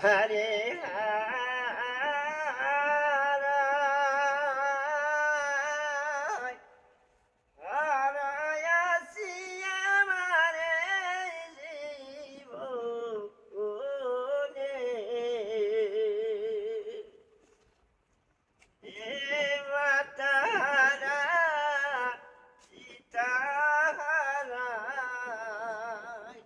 হারে হারাই হারাইয়াছি আমারে জীবনে এ মাতারা সীতাহারাই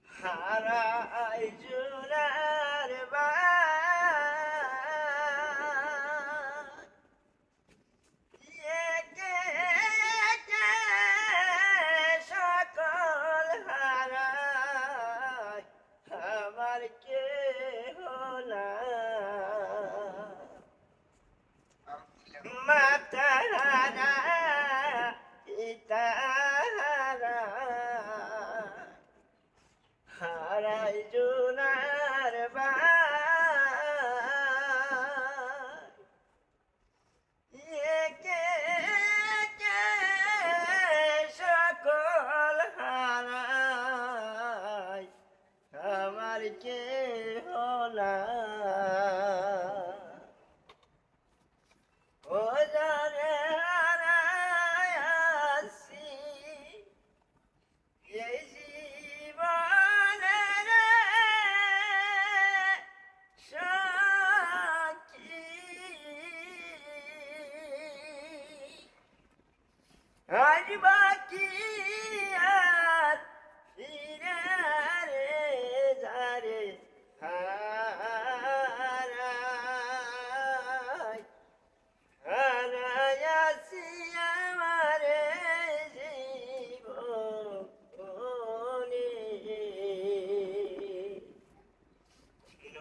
হারাই জুরার একে একে সকল হারাই আমার কেহ নাই মাতারা পিতারা হারাই জুনার একে একে সকল হারাই আমার কেহ নাই ও জানে হারাইয়াছি এই জীবনে রে সাক্ষী আজ বাকি আর ফিরে রে যারে হারাই হারাইয়াছি আমারে জীবনে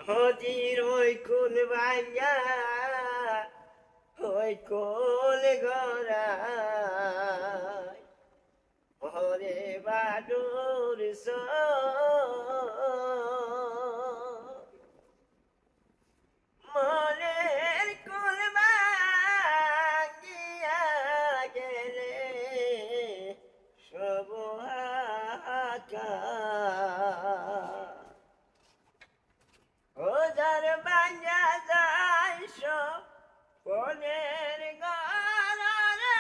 নদীর ওই কোন ভাইয়া ওই কোল গড়াই ওরে বাডুর মনের কোল ভাঙিয়া গেলে সব হাহাকার ও যার ভাঙা যায় সপনের গড়ারে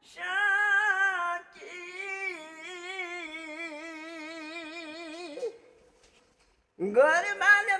সাক্ষী ঘর মানে